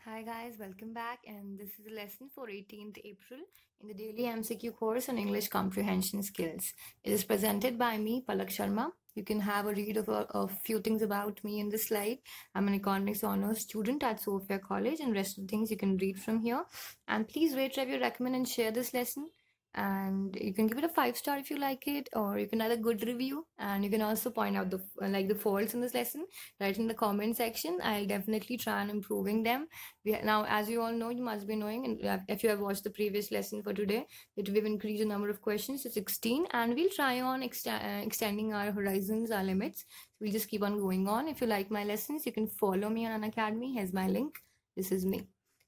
Hi guys, welcome back, and this is a lesson for 18th April in the daily MCQ course on English Comprehension Skills. It is presented by me, Palak Sharma. You can have a read of a few things about me in this slide. I'm an economics honors student at Sophia College, and rest of the things you can read from here. And please rate, review, recommend, and share this lesson. And you can give it a 5-star if you like it, or you can add a good review. And you can also point out the faults in this lesson right in the comment section. I'll definitely try on improving them. Now, as you all know, you must be knowing, and if you have watched the previous lesson for today, that we've increased the number of questions to 16, and we'll try on extending our horizons, our limits. We'll just keep on going on. If you like my lessons, you can follow me on Unacademy. Here's my link. This is me.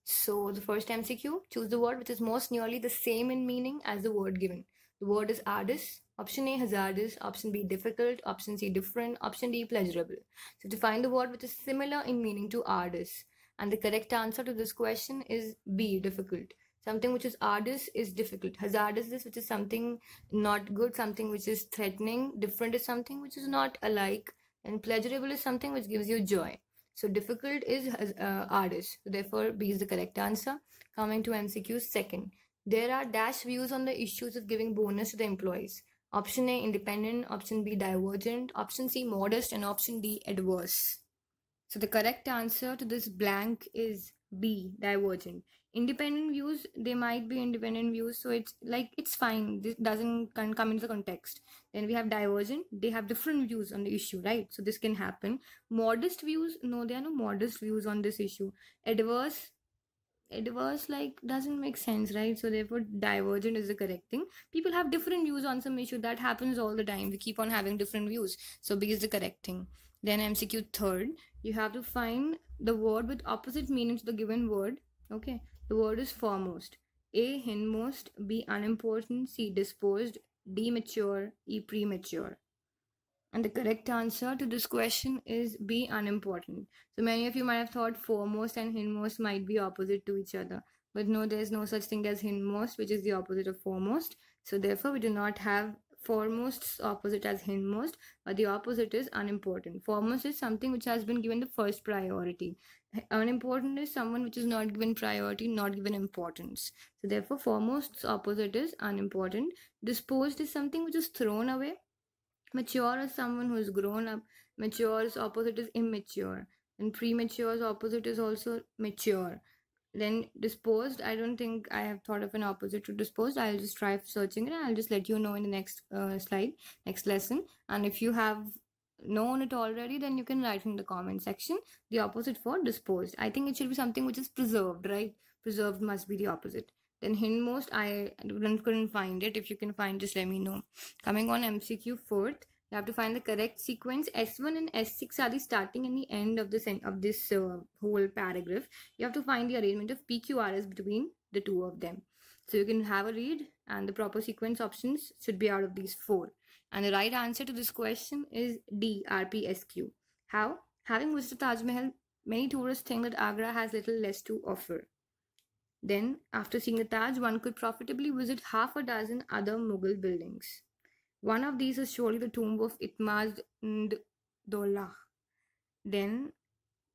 So the first MCQ, choose the word which is most nearly the same in meaning as the word given. The word is ARDUOUS. Option A, hazardous. Option B, difficult. Option C, different. Option D, pleasurable. So to find the word which is similar in meaning to ARDUOUS. And the correct answer to this question is B, difficult. Something which is arduous is difficult. Hazardous is which is something not good, something which is threatening. Different is something which is not alike. And pleasurable is something which gives you joy. So difficult is arduous. So therefore, B is the correct answer. Coming to MCQ second. There are dash views on the issues of giving bonus to the employees. Option A, independent. Option B, divergent. Option C, modest. And option D, adverse. So the correct answer to this blank is B, divergent. Independent views, they might be independent views, so it's fine. This doesn't come into the context. Then we have divergent, they have different views on the issue, right? So this can happen. Modest views, no, there are no modest views on this issue. Adverse doesn't make sense, right? So therefore divergent is the correct thing. People have different views on some issue. That happens all the time. We keep on having different views. So B is the correct thing. Then MCQ third, you have to find the word with opposite meaning to the given word. Okay, the word is foremost. A, hindmost. B, unimportant. C, disposed. D, mature. E, premature. And the correct answer to this question is B, unimportant. So many of you might have thought foremost and hindmost might be opposite to each other. But no, there's no such thing as hindmost, which is the opposite of foremost. So therefore, we do not have foremost's opposite as hindmost, but the opposite is unimportant. Foremost is something which has been given the first priority. Unimportant is someone which is not given priority, not given importance. So therefore, foremost's opposite is unimportant. Disposed is something which is thrown away. Mature is someone who is grown up. Mature's opposite is immature. And premature's opposite is also mature. Then disposed, I don't think I have thought of an opposite to disposed. I'll just try searching it and I'll just let you know in the next slide, next lesson. And if you have known it already, then you can write in the comment section the opposite for disposed. I think it should be something which is preserved, right? Preserved must be the opposite. Then hindmost, I couldn't find it. If you can find, just let me know. Coming on MCQ fourth, you have to find the correct sequence. S1 and S6 are the starting and the end of this whole paragraph. You have to find the arrangement of PQRS between the two of them. So you can have a read, and the proper sequence options should be out of these four. And the right answer to this question is D, RPSQ. How? Having visited Taj Mahal, many tourists think that Agra has little less to offer. Then, after seeing the Taj, one could profitably visit half a dozen other Mughal buildings. One of these is surely the tomb of Itmaz-ud-Dowlah. Then,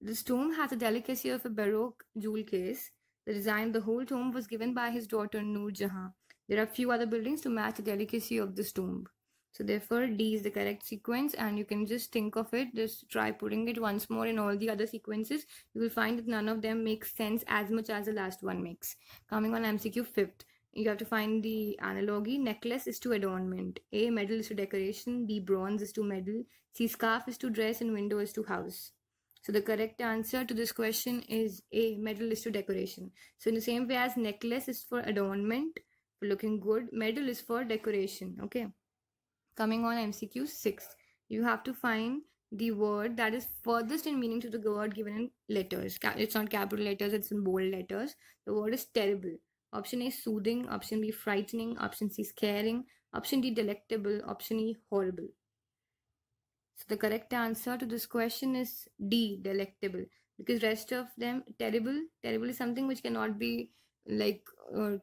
this tomb has the delicacy of a Baroque jewel case. The design of the whole tomb was given by his daughter Noor Jahan. There are few other buildings to match the delicacy of this tomb. So therefore, D is the correct sequence, and you can just think of it, just try putting it once more in all the other sequences. You will find that none of them make sense as much as the last one makes. Coming on MCQ fifth, you have to find the analogy. Necklace is to adornment. A, medal is to decoration. B, bronze is to medal. C, scarf is to dress, and window is to house. So the correct answer to this question is A, medal is to decoration. So in the same way as necklace is for adornment, for looking good, medal is for decoration. Okay. Coming on MCQ 6, you have to find the word that is furthest in meaning to the word given in letters. It's not capital letters, it's in bold letters. The word is terrible. Option A, soothing. Option B, frightening. Option C, scaring. Option D, delectable. Option E, horrible. So the correct answer to this question is D, delectable. Because rest of them, terrible is something which cannot be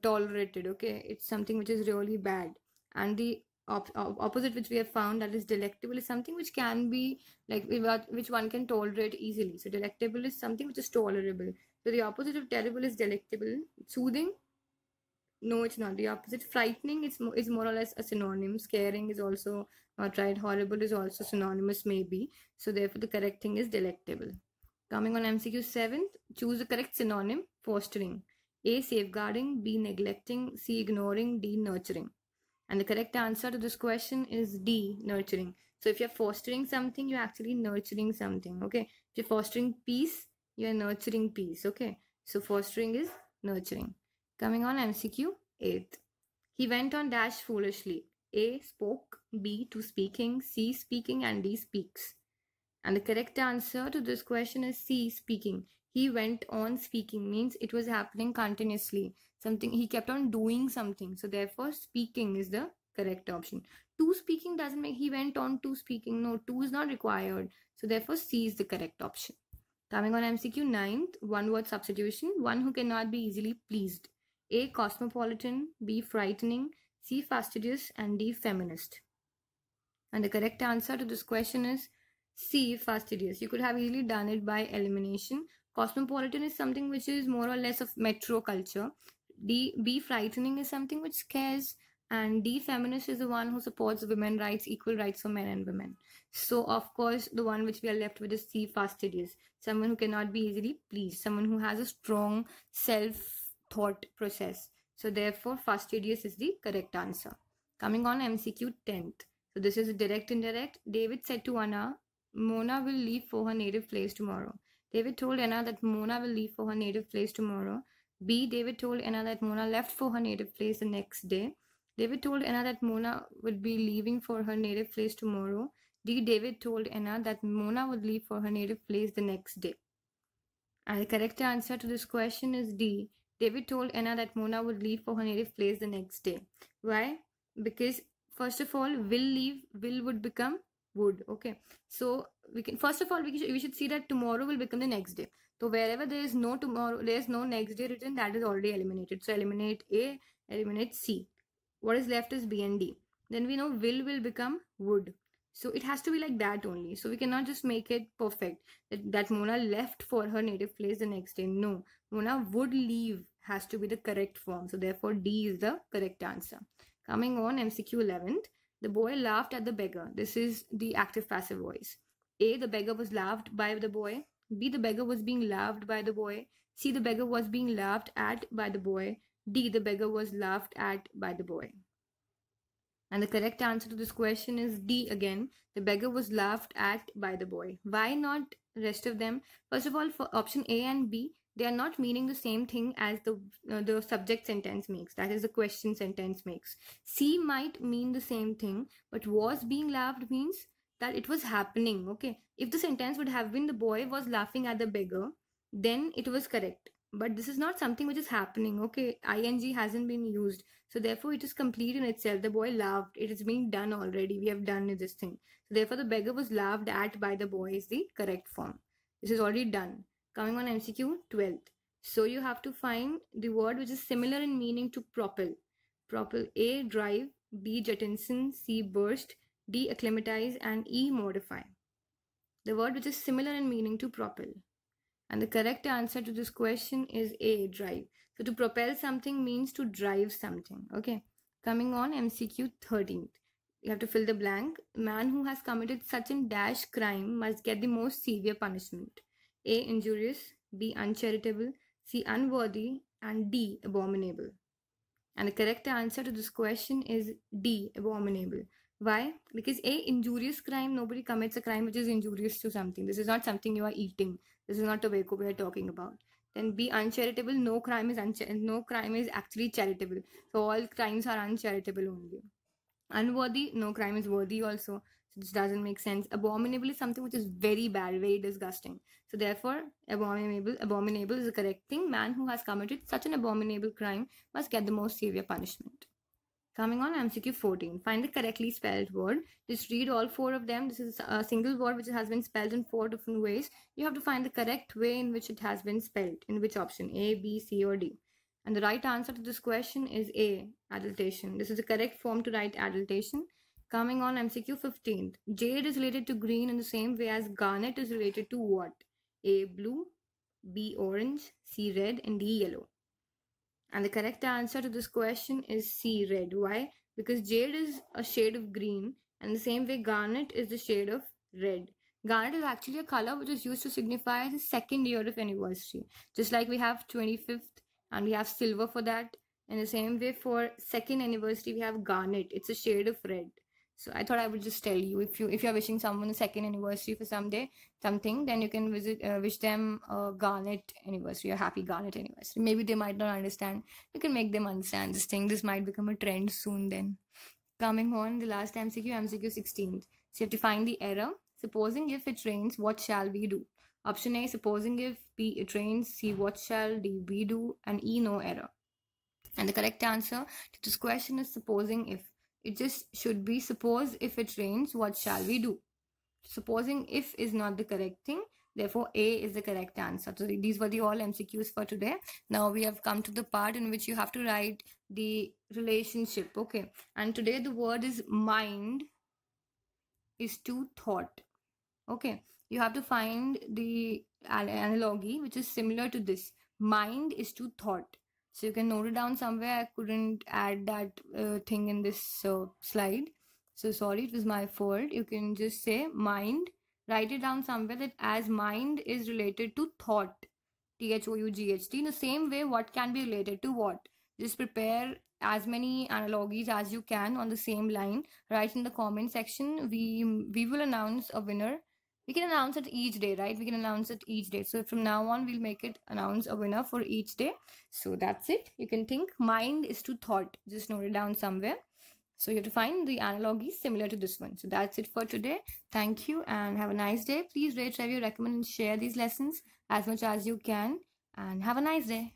tolerated. Okay, it's something which is really bad. And the opposite which we have found, that is delectable, is something which can be like which one can tolerate easily. So delectable is something which is tolerable. So the opposite of terrible is delectable. Soothing? No, it's not. The opposite. Frightening is more or less a synonym. Scaring is also not right. Horrible is also synonymous, maybe. So therefore, the correct thing is delectable. Coming on MCQ 7th, choose the correct synonym. Fostering. A, safeguarding. B, neglecting. C, ignoring. D, nurturing. And the correct answer to this question is D, nurturing. So if you're fostering something, you're actually nurturing something. Okay. If you're fostering peace, you're nurturing peace. Okay. So fostering is nurturing. Coming on MCQ 8th. He went on dash foolishly. A, spoke. B, to speaking. C, speaking. And D, speaks. And the correct answer to this question is C, speaking. He went on speaking means it was happening continuously. Something, he kept on doing something. So therefore, speaking is the correct option. To speaking doesn't make he went on to speaking. No, to is not required. So therefore, C is the correct option. Coming on MCQ 9th, one word substitution. One who cannot be easily pleased. A, cosmopolitan. B, frightening. C, fastidious. And D, feminist. And the correct answer to this question is C, fastidious. You could have easily done it by elimination. Cosmopolitan is something which is more or less of metro culture. B, frightening is something which scares. And D, feminist is the one who supports women's rights, equal rights for men and women. So, of course, the one which we are left with is C, fastidious. Someone who cannot be easily pleased. Someone who has a strong self-thought process. So, therefore, fastidious is the correct answer. Coming on MCQ 10th. So, this is a direct indirect. David said to Anna, Mona will leave for her native place tomorrow. David told Anna that Mona will leave for her native place tomorrow. B, David told Anna that Mona left for her native place the next day. David told Anna that Mona would be leaving for her native place tomorrow. D, David told Anna that Mona would leave for her native place the next day. And the correct answer to this question is D. David told Anna that Mona would leave for her native place the next day. Why? Because first of all, will would become would. Okay. So we can first of all we should see that tomorrow will become the next day. So wherever there is no tomorrow, there is no next day written, that is already eliminated. So eliminate A, eliminate C. What is left is B and D. Then we know will become would. So it has to be like that only. So we cannot just make it perfect. That Mona left for her native place the next day. No. Mona would leave has to be the correct form. So therefore D is the correct answer. Coming on MCQ 11th. The boy laughed at the beggar. This is the active passive voice. A, the beggar was laughed by the boy. B, the beggar was being laughed by the boy. C, the beggar was being laughed at by the boy. D, the beggar was laughed at by the boy. And the correct answer to this question is D again. The beggar was laughed at by the boy. Why not rest of them? First of all, for option A and B, they are not meaning the same thing as the subject sentence makes. That is the question sentence makes. C might mean the same thing, but was being laughed means that it was happening. Okay. If the sentence would have been the boy was laughing at the beggar, then it was correct. But this is not something which is happening. Okay. ING hasn't been used. So therefore it is complete in itself. The boy laughed. It is being done already. We have done this thing. So therefore the beggar was laughed at by the boy is the correct form. This is already done. Coming on MCQ 12th. So you have to find the word which is similar in meaning to PROPEL. PROPEL. A, drive. B, Jettison. C, burst. D, acclimatize. And E, modify. The word which is similar in meaning to PROPEL. And the correct answer to this question is A, drive. So to propel something means to drive something. Okay. Coming on MCQ 13th. You have to fill the blank. Man who has committed such a dash crime must get the most severe punishment. A, injurious. B, uncharitable. C, unworthy. And D, abominable. And the correct answer to this question is D, abominable. Why? Because A, injurious crime, nobody commits a crime which is injurious to something. This is not something you are eating. This is not tobacco we are talking about. Then B, uncharitable, no crime is actually charitable. So all crimes are uncharitable only. Unworthy, no crime is worthy also. So this doesn't make sense. Abominable is something which is very bad, very disgusting. So therefore, abominable is the correct thing. Man who has committed such an abominable crime must get the most severe punishment. Coming on MCQ 14. Find the correctly spelled word. Just read all four of them. This is a single word which has been spelled in 4 different ways. You have to find the correct way in which it has been spelled. In which option? A, B, C or D. And the right answer to this question is A, adulation. This is the correct form to write adulation. Coming on MCQ 15th. Jade is related to green in the same way as garnet is related to what? A. Blue, B. Orange, C. Red, and D. Yellow. And the correct answer to this question is C. Red. Why? Because jade is a shade of green, and the same way garnet is the shade of red. Garnet is actually a color which is used to signify the second year of university. Just like we have 25th and we have silver for that. In the same way, for second anniversary, we have garnet. It's a shade of red. So I thought I would just tell you, if you're wishing someone a second anniversary for something, then you can wish them a garnet anniversary, a happy garnet anniversary. Maybe they might not understand. You can make them understand this thing. This might become a trend soon. Then coming on the last MCQ 16th. So you have to find the error. Supposing if it rains, what shall we do? Option A, supposing if B, it rains, C, what shall D, we do, and E, no error. And the correct answer to this question is supposing if. It just should be suppose if it rains, what shall we do? Supposing if is not the correct thing. Therefore, A is the correct answer. So these were the all MCQs for today. Now we have come to the part in which you have to write the relationship. Okay. And today the word is mind is to thought. Okay. You have to find the analogy which is similar to this. Mind is to thought. So you can note it down somewhere. I couldn't add that thing in this slide. So sorry, it was my fault. You can just say mind. Write it down somewhere that as mind is related to thought. T-H-O-U-G-H-T. In the same way, what can be related to what? Just prepare as many analogies as you can on the same line. Write in the comment section. We will announce a winner. We can announce it each day, right? We can announce it each day. So from now on, we'll make it announce a winner for each day. So that's it. You can think mind is to thought. Just note it down somewhere. So you have to find the analogy similar to this one. So that's it for today. Thank you and have a nice day. Please rate, review, recommend, and share these lessons as much as you can. And have a nice day.